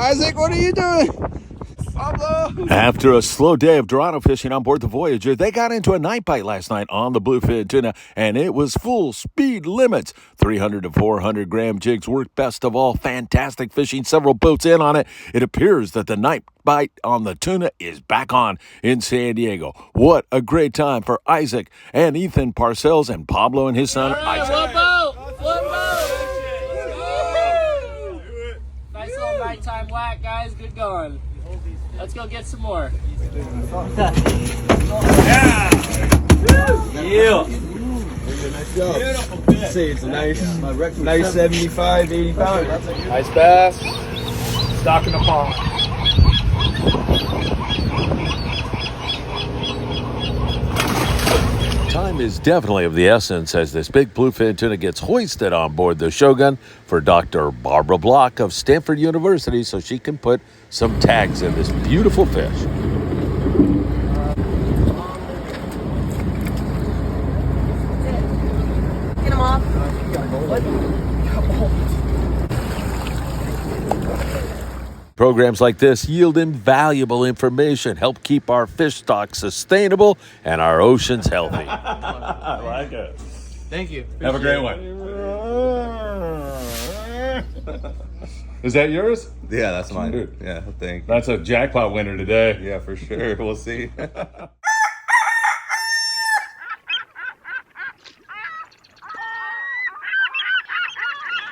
Isaac, what are you doing? Pablo! After a slow day of Dorado fishing on board the Voyager, they got into a night bite last night on the Bluefin tuna, and it was full speed limits. 300 to 400 gram jigs worked best of all. Fantastic fishing, several boats in on it. It appears that the night bite on the tuna is back on in San Diego. What a great time for Isaac and Ethan Parcells and Pablo and his son Isaac. One boat! One boat! Nice little nighttime whack, guys. Good going. Let's go get some more. Yeah! Nice job. Beautiful fish. See, it's a nice 75, 80 pounder. Nice bass. Stock in the pond. Time is definitely of the essence as this big bluefin tuna gets hoisted on board the Shogun for Dr. Barbara Block of Stanford University so she can put some tags in this beautiful fish. Get them off. Programs like this yield invaluable information, help keep our fish stock sustainable and our oceans healthy. I like it. Thank you. Have a great one. Is that yours? Yeah, that's mine. Dude. Yeah, thank you. That's a jackpot winner today. Yeah, for sure. We'll see.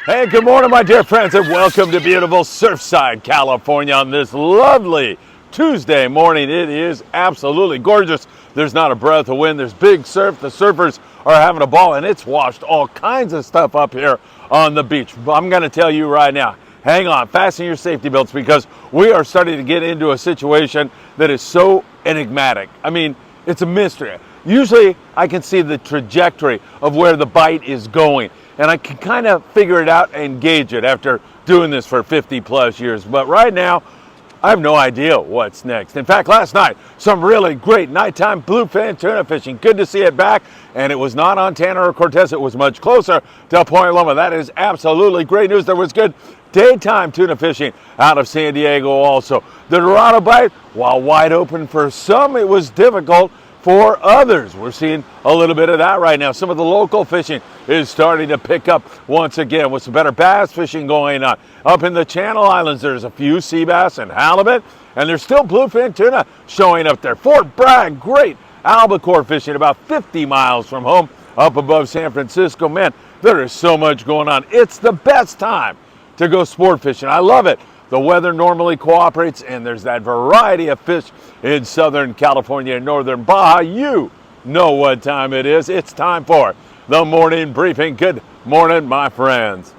Hey, good morning, my dear friends, and welcome to beautiful Surfside, California on this lovely Tuesday morning. It is absolutely gorgeous. There's not a breath of wind. There's big surf. The surfers are having a ball, and it's washed all kinds of stuff up here on the beach. I'm going to tell you right now, hang on, fasten your safety belts, because we are starting to get into a situation that is so enigmatic. I mean, it's a mystery. Usually, I can see the trajectory of where the bite is going, and I can kind of figure it out and gauge it after doing this for 50 plus years. But right now, I have no idea what's next. In fact, last night, some really great nighttime bluefin tuna fishing. Good to see it back, and it was not on Tanner or Cortez. It was much closer to Point Loma. That is absolutely great news. There was good daytime tuna fishing out of San Diego also. The Dorado bite, while wide open for some, it was difficult for others. We're seeing a little bit of that right now. Some of the local fishing is starting to pick up once again with some better bass fishing going on. Up in the Channel Islands, there's a few sea bass and halibut, and there's still bluefin tuna showing up there. Fort Bragg, great albacore fishing about 50 miles from home up above San Francisco. Man, there is so much going on. It's the best time to go sport fishing. I love it. The weather normally cooperates, and there's that variety of fish in Southern California and Northern Baja. You know what time it is. It's time for the morning briefing. Good morning, my friends.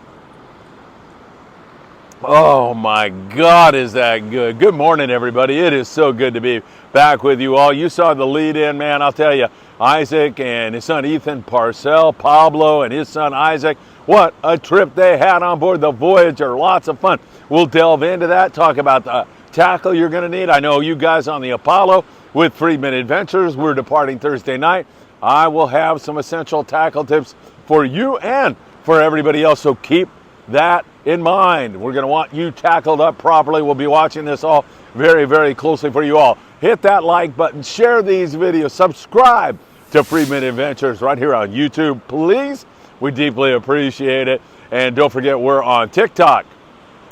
Oh my God, is that good? Good morning, everybody. It is so good to be back with you all. You saw the lead in, man. I'll tell you, Isaac and his son Ethan Parcell, Pablo and his son Isaac, what a trip they had on board the Voyager. Lots of fun. We'll delve into that, talk about the tackle you're going to need. I know you guys on the Apollo with Friedman Adventures. We're departing Thursday night. I will have some essential tackle tips for you and for everybody else, so keep that in mind. We're going to want you tackled up properly. We'll be watching this all very, very closely for you all. Hit that like button, share these videos, subscribe to Friedman Adventures right here on YouTube, please. We deeply appreciate it. And don't forget, we're on TikTok,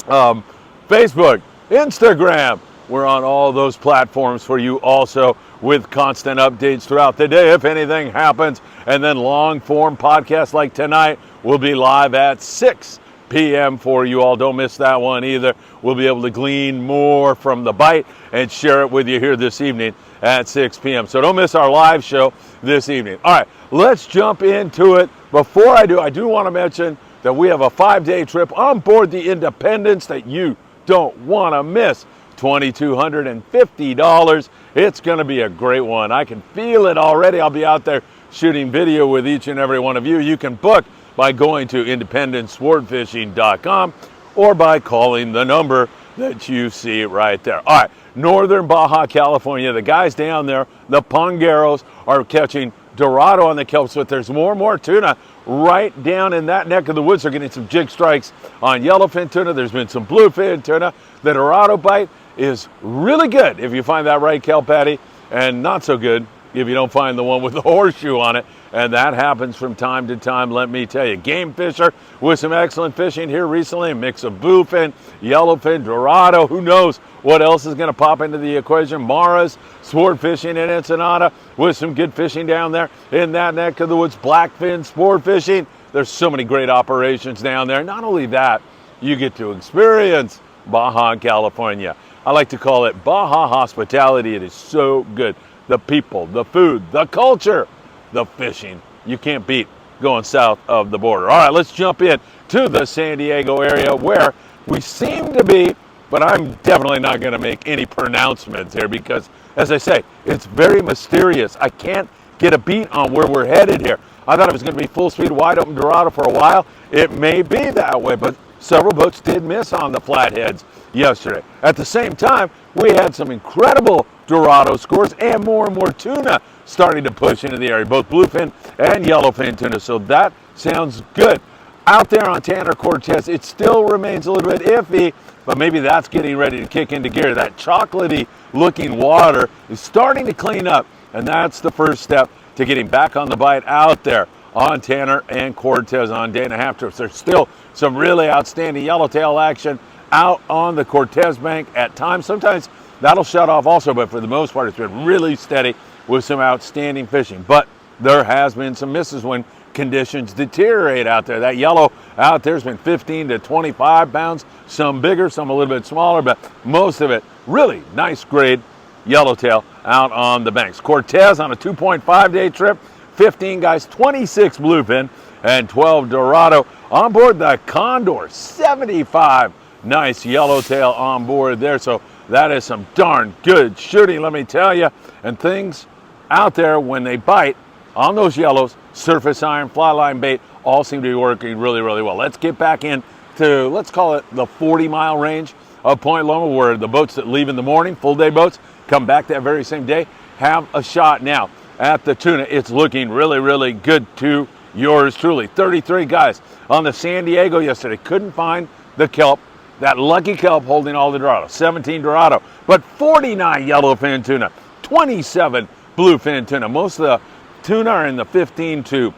Facebook, Instagram. We're on all those platforms for you also, with constant updates throughout the day if anything happens. And then long form podcasts like tonight will be live at 6 p.m. for you all. Don't miss that one either. We'll be able to glean more from the bite and share it with you here this evening at 6 p.m. So don't miss our live show this evening. All right, let's jump into it. Before I do want to mention that we have a 5-day trip on board the Independence that you don't want to miss. $2,250. It's going to be a great one. I can feel it already. I'll be out there shooting video with each and every one of you. You can book by going to independencesportfishing.com or by calling the number that you see right there. All right, Northern Baja California, the guys down there, the Pongueros, are catching Dorado on the kelps, but there's more and more tuna right down in that neck of the woods. They're getting some jig strikes on yellowfin tuna. There's been some bluefin tuna. The Dorado bite is really good if you find that right kelp patty, and not so good if you don't find the one with the horseshoe on it. And that happens from time to time, let me tell you. Game fisher with some excellent fishing here recently, a mix of bluefin, yellowfin, Dorado, who knows what else is going to pop into the equation. Mara's, sport fishing in Ensenada with some good fishing down there in that neck of the woods. Blackfin, sport fishing. There's so many great operations down there. Not only that, you get to experience Baja California. I like to call it Baja hospitality. It is so good. The people, the food, the culture, the fishing. You can't beat going south of the border. All right, let's jump in to the San Diego area where we seem to be, but I'm definitely not going to make any pronouncements here because, as I say, it's very mysterious. I can't get a beat on where we're headed here. I thought it was going to be full speed, wide open Dorado for a while. It may be that way, but several boats did miss on the flatheads yesterday. At the same time, we had some incredible Dorado scores and more tuna starting to push into the area, both bluefin and yellowfin tuna. So that sounds good. Out there on Tanner Cortez, it still remains a little bit iffy, but maybe that's getting ready to kick into gear. That chocolatey looking water is starting to clean up, and that's the first step to getting back on the bite out there on Tanner and Cortez on day and a half trips. There's still some really outstanding yellowtail action out on the Cortez bank at times. Sometimes that'll shut off also, but for the most part, it's been really steady with some outstanding fishing. But there has been some misses when conditions deteriorate out there. That yellow out there's been 15 to 25 pounds, some bigger, some a little bit smaller, but most of it really nice grade yellowtail out on the banks. Cortez on a 2.5 day trip, 15 guys, 26 bluefin, and 12 Dorado. On board the Condor, 75 nice yellowtail on board there. So that is some darn good shooting, let me tell you. And things out there when they bite on those yellows, surface iron, fly line bait, all seem to be working really, really well. Let's get back into, let's call it the 40-mile range of Point Loma, where the boats that leave in the morning, full day boats, come back that very same day, have a shot now at the tuna. It's looking really, really good to yours truly. 33 guys on the San Diego yesterday couldn't find the kelp, that lucky kelp holding all the Dorado. 17 Dorado, but 49 yellowfin tuna, 27 bluefin tuna. Most of the tuna are in the 15 to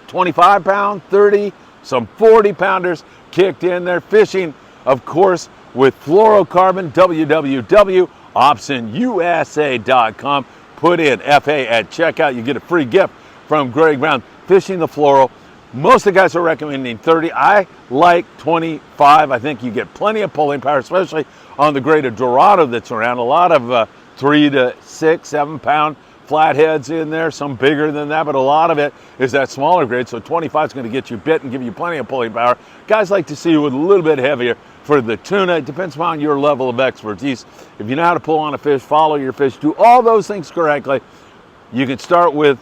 25 pound, 30, some 40 pounders kicked in there. Fishing, of course, with fluorocarbon, www.opsonusa.com. Put in FA at checkout. You get a free gift from Greg Brown. Fishing the fluoro. Most of the guys are recommending 30. I like 25. I think you get plenty of pulling power, especially on the grade of Dorado that's around. A lot of 3 to 6, 7 pound flatheads in there, some bigger than that, but a lot of it is that smaller grade. So 25 is going to get you bit and give you plenty of pulling power. Guys like to see you with a little bit heavier for the tuna. It depends upon your level of expertise. If you know how to pull on a fish, follow your fish, do all those things correctly, you can start with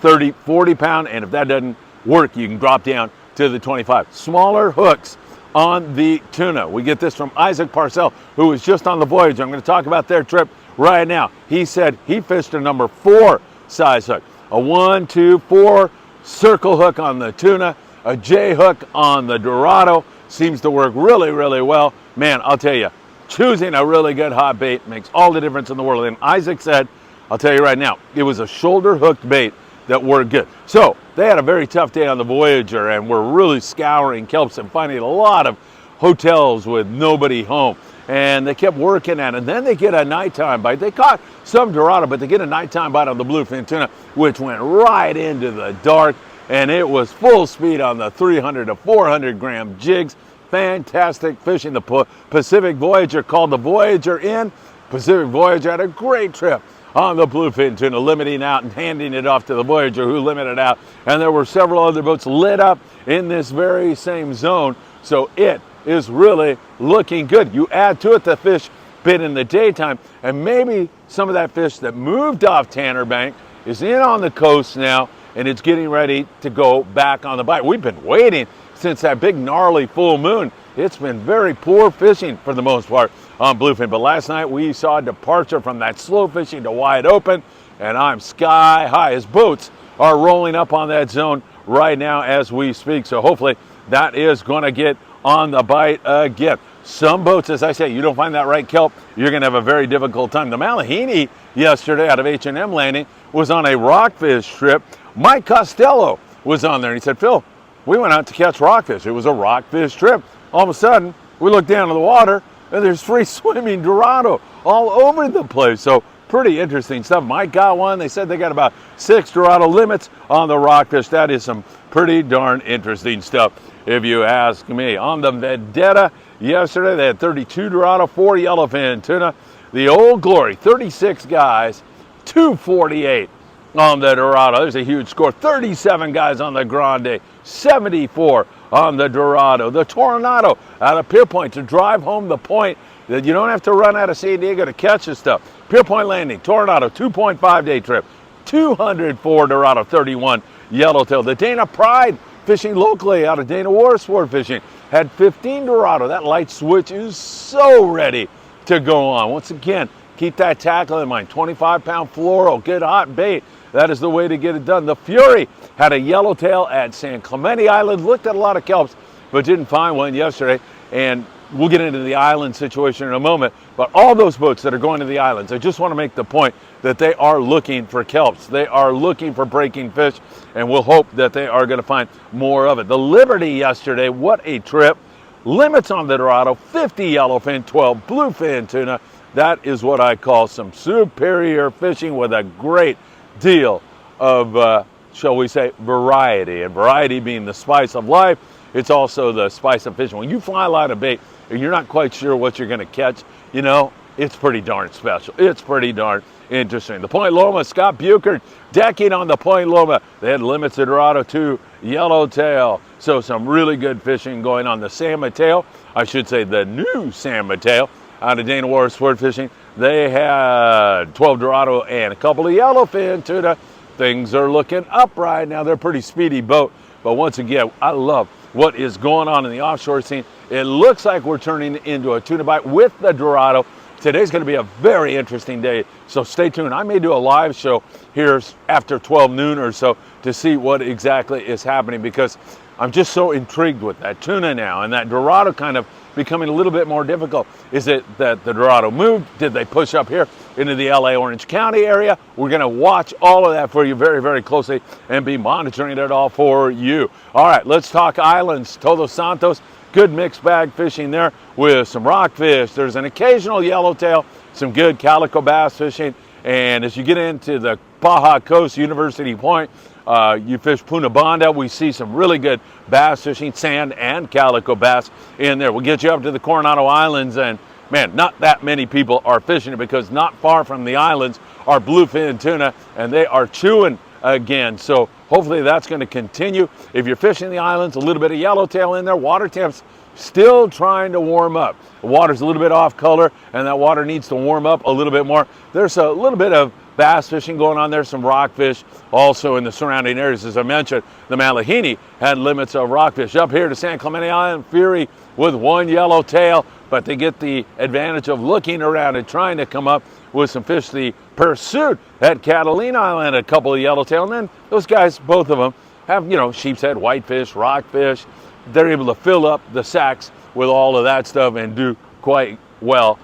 30, 40 pound, and if that doesn't work, you can drop down to the 25. Smaller hooks on the tuna. We get this from Isaac Parcell, who was just on the voyage. I'm going to talk about their trip right now. He said he fished a number 4 size hook, a 1, 2, 4 circle hook on the tuna, a J hook on the Dorado. Seems to work really, really well. Man, I'll tell you, choosing a really good hot bait makes all the difference in the world. And Isaac said, I'll tell you right now, it was a shoulder hooked bait that worked good. So they had a very tough day on the Voyager and were really scouring kelps and finding a lot of hotels with nobody home. And they kept working at it. And then they get a nighttime bite. They caught some Dorado, but they get a nighttime bite on the bluefin tuna, which went right into the dark. And it was full speed on the 300 to 400 gram jigs. Fantastic fishing. The Pacific Voyager called the Voyager in. Pacific Voyager had a great trip on the bluefin tuna, limiting out and handing it off to the Voyager, who limited out. And there were several other boats lit up in this very same zone. So it is really looking good. You add to it the fish bit in the daytime, and maybe some of that fish that moved off Tanner Bank is in on the coast now, and it's getting ready to go back on the bite. We've been waiting since that big gnarly full moon. It's been very poor fishing for the most part on bluefin, but last night we saw a departure from that slow fishing to wide open, and I'm sky high as boats are rolling up on that zone right now as we speak. So hopefully that is going to get on the bite again. Some boats, as I say, you don't find that right kelp, you're going to have a very difficult time. The Malahini yesterday out of H&M Landing was on a rockfish trip. Mike Costello was on there, and he said, Phil, we went out to catch rockfish. It was a rockfish trip. All of a sudden, we look down to the water, and there's free swimming Dorado all over the place. So pretty interesting stuff. Mike got one. They said they got about 6 Dorado limits on the rockfish. That is some pretty darn interesting stuff, if you ask me. On the Vendetta yesterday, they had 32 Dorado, 4 Yellowfin tuna. The Old Glory, 36 guys, 248 on the Dorado. There's a huge score. 37 guys on the Grande, 74 on the Dorado. The Tornado out of Pier Point to drive home the point that you don't have to run out of San Diego to catch this stuff. Pier Point Landing, Tornado, 2.5 day trip, 204 Dorado, 31 Yellowtail. The Dana Pride fishing locally out of Dana War Sportfishing had 15 Dorado. That light switch is so ready to go on. Once again, keep that tackle in mind. 25-pound fluoro, good hot bait. That is the way to get it done. The Fury had a yellowtail at San Clemente Island. Looked at a lot of kelps, but didn't find one yesterday. And we'll get into the island situation in a moment. But all those boats that are going to the islands, I just want to make the point that they are looking for kelps. They are looking for breaking fish, and we'll hope that they are going to find more of it. The Liberty yesterday, what a trip. Limits on the Dorado, 50 yellowfin, 12 bluefin tuna. That is what I call some superior fishing with a great deal of, shall we say, variety. And variety being the spice of life, it's also the spice of fishing. When you fly a lot of bait and you're not quite sure what you're going to catch, you know, it's pretty darn special. It's pretty darn interesting. The Point Loma, Scott Buchert decking on the Point Loma. They had limits of Dorado, 2 Yellowtail. So some really good fishing going on. The San Mateo, I should say the new San Mateo out of Dana War Sport Fishing. They had 12 Dorado and a couple of Yellowfin tuna. Things are looking up right now. They're a pretty speedy boat. But once again, I love what is going on in the offshore scene. It looks like we're turning into a tuna bite with the Dorado. Today's going to be a very interesting day, so stay tuned. I may do a live show here after 12 noon or so to see what exactly is happening, because I'm just so intrigued with that tuna now, and that Dorado kind of becoming a little bit more difficult. Is it that the Dorado moved? Did they push up here into the LA Orange County area? We're going to watch all of that for you very, very closely and be monitoring it all for you. All right, let's talk islands. Todos Santos, good mixed bag fishing there with some rockfish. There's an occasional yellowtail, some good calico bass fishing. And as you get into the Baja Coast, University Point, you fish Punta Banda, we see some really good bass fishing, sand and calico bass in there. We'll get you up to the Coronado Islands, and man, not that many people are fishing it, because not far from the islands are bluefin tuna, and they are chewing again. So hopefully that's going to continue. If you're fishing the islands, a little bit of yellowtail in there. Water temps still trying to warm up. The water's a little bit off color, and that water needs to warm up a little bit more. There's a little bit of bass fishing going on there, some rockfish also in the surrounding areas. As I mentioned, the Malahini had limits of rockfish. Up here to San Clemente Island, Fury with 1 yellowtail, but they get the advantage of looking around and trying to come up with some fish. The Pursuit at Catalina Island, a couple of yellowtail, and then those guys, both of them, have, you know, sheep's head, whitefish, rockfish. They're able to fill up the sacks with all of that stuff and do quite well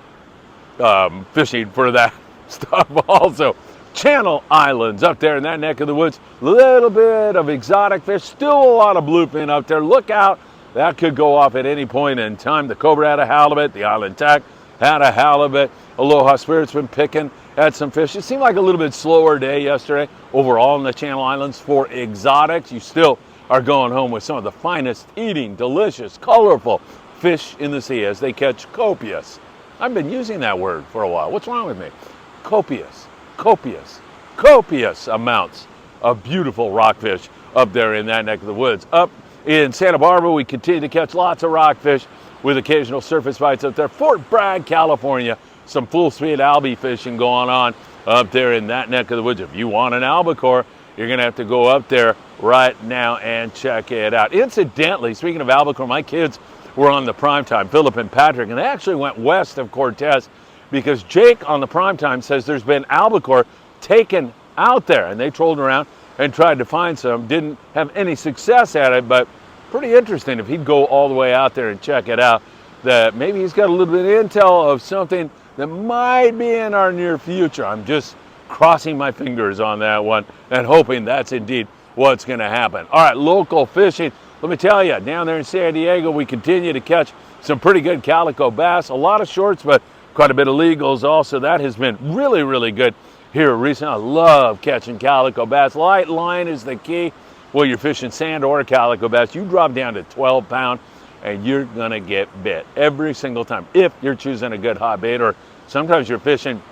fishing for that stuff. Also, Channel Islands up there in that neck of the woods, little bit of exotic fish, still a lot of bluefin up there. Look out, that could go off at any point in time. The Cobra had a halibut, the Island Tack had a halibut. Aloha Spirit's been picking at some fish. It seemed like a little bit slower day yesterday overall in the Channel Islands for exotics. You still are going home with some of the finest eating, delicious, colorful fish in the sea as they catch copious. I've been using that word for a while. What's wrong with me? Copious, copious, copious amounts of beautiful rockfish up there in that neck of the woods. Up in Santa Barbara, we continue to catch lots of rockfish with occasional surface bites up there. Fort Bragg, California, some full speed albie fishing going on up there in that neck of the woods. If you want an albacore, you're going to have to go up there right now and check it out. Incidentally, speaking of albacore, my kids were on the primetime, Philip and Patrick, and they actually went west of Cortez because Jake on the primetime says there's been albacore taken out there, and they trolled around and tried to find some. Didn't have any success at it, but pretty interesting if he'd go all the way out there and check it out, that maybe he's got a little bit of intel of something that might be in our near future. I'm just crossing my fingers on that one and hoping that's indeed what's going to happen. All right, local fishing. Let me tell you, down there in San Diego, we continue to catch some pretty good calico bass. A lot of shorts, but quite a bit of legals also. That has been really, really good here recently. I love catching calico bass. Light line is the key. Well, you're fishing sand or calico bass, you drop down to 12 pound and you're going to get bit every single time if you're choosing a good hot bait, or sometimes you're fishing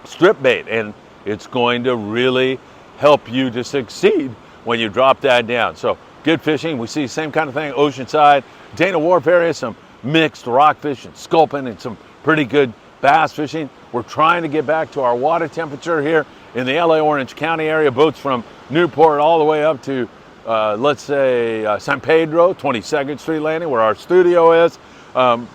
strip bait, and it's going to really help you to succeed when you drop that down. So good fishing. We see the same kind of thing oceanside, Dana Wharf area, some mixed rockfish and sculpin and some pretty good bass fishing. We're trying to get back to our water temperature here in the LA Orange County area. Boats from Newport all the way up to let's say San Pedro, 22nd Street Landing, where our studio is,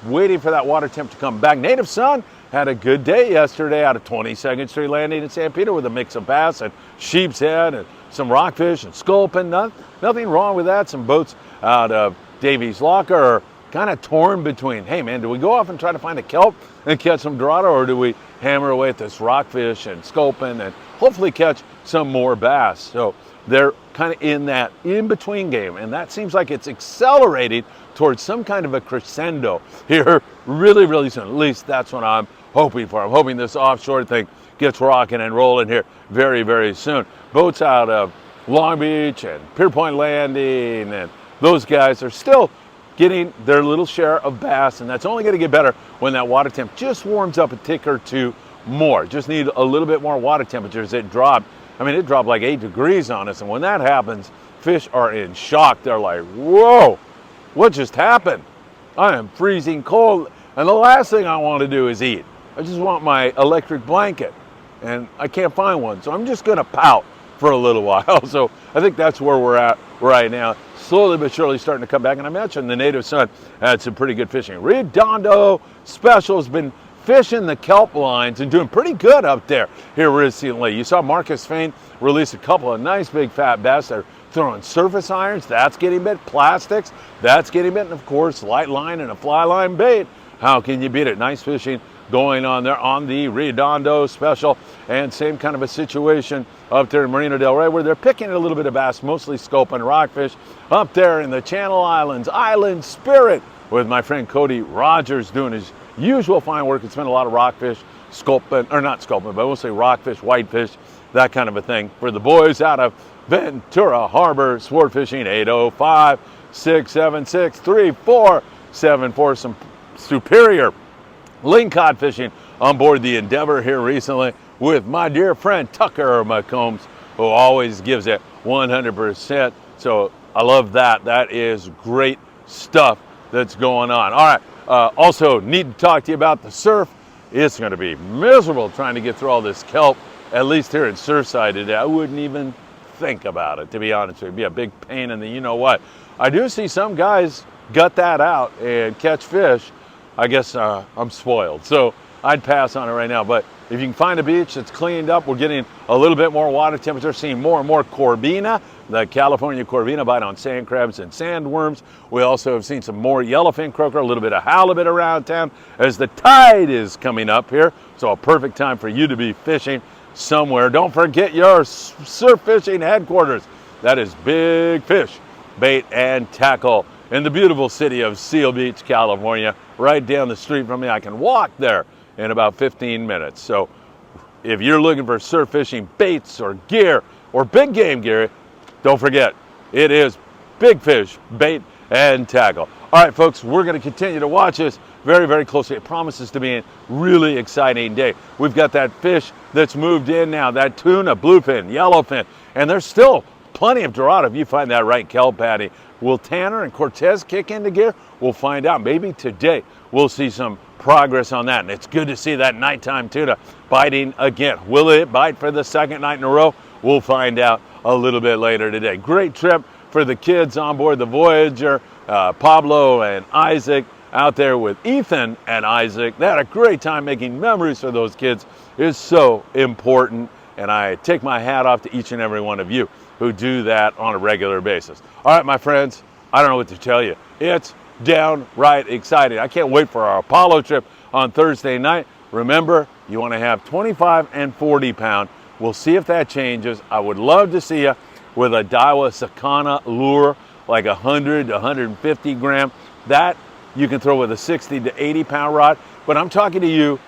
waiting for that water temp to come back. Native Sun had a good day yesterday out of 22nd Street Landing in San Pedro with a mix of bass and sheep's head and some rockfish and sculpin. Nothing wrong with that. Some boats out of Davies Locker are kind of torn between, hey man, do we go off and try to find a kelp and catch some dorado, or do we hammer away at this rockfish and sculpin and hopefully catch some more bass? So they're kind of in that in-between game, and that seems like it's accelerating towards some kind of a crescendo here really, really soon. At least that's what I'm hoping for. I'm hoping this offshore thing gets rocking and rolling here very, very soon. Boats out of Long Beach and Pier Point Landing, and those guys are still getting their little share of bass, and that's only going to get better when that water temp just warms up a tick or two more. Just need a little bit more water temperatures. It dropped like 8 degrees on us, and when that happens, fish are in shock. They're like, whoa, what just happened? I am freezing cold, and the last thing I want to do is eat. I just want my electric blanket, and I can't find one, so I'm just going to pout for a little while. So I think that's where we're at right now. Slowly but surely starting to come back, and I mentioned the Native Sun had some pretty good fishing. Redondo Special has been fishing the kelp lines and doing pretty good up there here recently. You saw Marcus Fain release a couple of nice big fat bass. They're throwing surface irons, that's getting bit, plastics, that's getting bit, and of course light line and a fly line bait. How can you beat it? Nice fishing going on there on the Redondo Special, and same kind of a situation up there in Marina del Rey, where they're picking a little bit of bass, mostly sculpin rockfish. Up there in the Channel Islands, Island Spirit, with my friend Cody Rogers doing his usual fine work. It's been a lot of rockfish, sculpin, or not sculpin, but we'll say rockfish, whitefish, that kind of a thing. For the boys out of Ventura Harbor, Sportfishing, 805-676-3474. Some superior lingcod fishing on board the Endeavor here recently with my dear friend Tucker McCombs, who always gives it 100%. So I love that. That is great stuff that's going on. All right. Also need to talk to you about the surf. It's going to be miserable trying to get through all this kelp, at least here in Surfside today. I wouldn't even think about it, to be honest with you. It'd be a big pain in the you-know-what. I do see some guys gut that out and catch fish. I guess I'm spoiled, so I'd pass on it right now. But if you can find a beach that's cleaned up, we're getting a little bit more water temperature, seeing more and more corvina, the California corvina bite on sand crabs and sandworms. We also have seen some more yellowfin croaker, a little bit of halibut around town as the tide is coming up here. So a perfect time for you to be fishing somewhere. Don't forget your surf fishing headquarters. That is Big Fish Bait and Tackle in the beautiful city of Seal Beach, California, right down the street from me. I can walk there in about 15 minutes. So if you're looking for surf fishing baits or gear or big game gear, don't forget, it is Big Fish Bait and Tackle. All right, folks, we're going to continue to watch this very, very closely. It promises to be a really exciting day. We've got that fish that's moved in now, that tuna, bluefin, yellowfin, and there's still plenty of dorado if you find that right kelp patty. Will Tanner and Cortez kick into gear? We'll find out. Maybe today we'll see some progress on that. And it's good to see that nighttime tuna biting again. Will it bite for the second night in a row? We'll find out a little bit later today. Great trip for the kids on board the Voyager. Pablo and Isaac out there with Ethan and Isaac. They had a great time. Making memories for those kids is so important. And I take my hat off to each and every one of you who do that on a regular basis. All right, my friends, I don't know what to tell you. It's downright exciting. I can't wait for our Apollo trip on Thursday night. Remember, you want to have 25 and 40 pound. We'll see if that changes. I would love to see you with a Daiwa Sakana lure, like 100 to 150 gram. That you can throw with a 60 to 80 pound rod. But I'm talking to you,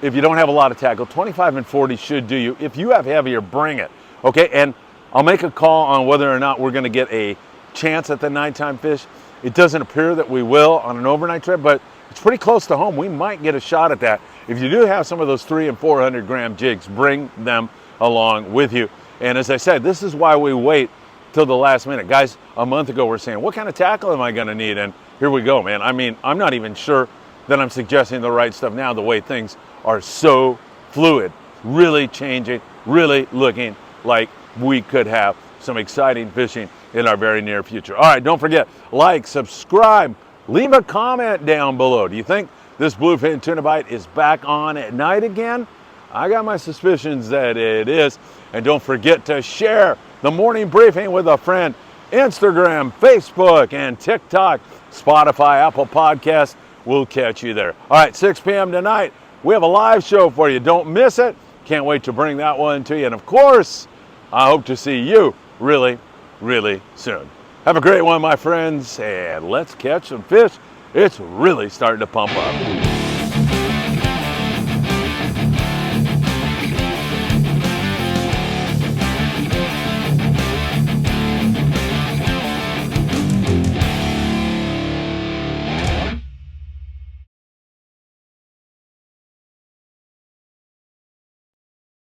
if you don't have a lot of tackle, 25 and 40 should do you. If you have heavier, bring it. Okay, and I'll make a call on whether or not we're going to get a chance at the nighttime fish. It doesn't appear that we will on an overnight trip, but it's pretty close to home. We might get a shot at that. If you do have some of those 300 and 400 gram jigs, bring them along with you. And as I said, this is why we wait till the last minute. Guys, a month ago we're saying, what kind of tackle am I going to need? And here we go, man. I mean, I'm not even sure that I'm suggesting the right stuff now, the way things are so fluid, really changing, really looking like we could have some exciting fishing in our very near future. All right, don't forget, like, subscribe, leave a comment down below. Do you think this bluefin tuna bite is back on at night again? I got my suspicions that it is. And don't forget to share the morning briefing with a friend. Instagram, Facebook, and TikTok, Spotify, Apple Podcasts. We'll catch you there. All right, 6 p.m. tonight, we have a live show for you. Don't miss it. Can't wait to bring that one to you. And of course, I hope to see you really, really soon. Have a great one, my friends, and let's catch some fish. It's really starting to pump up.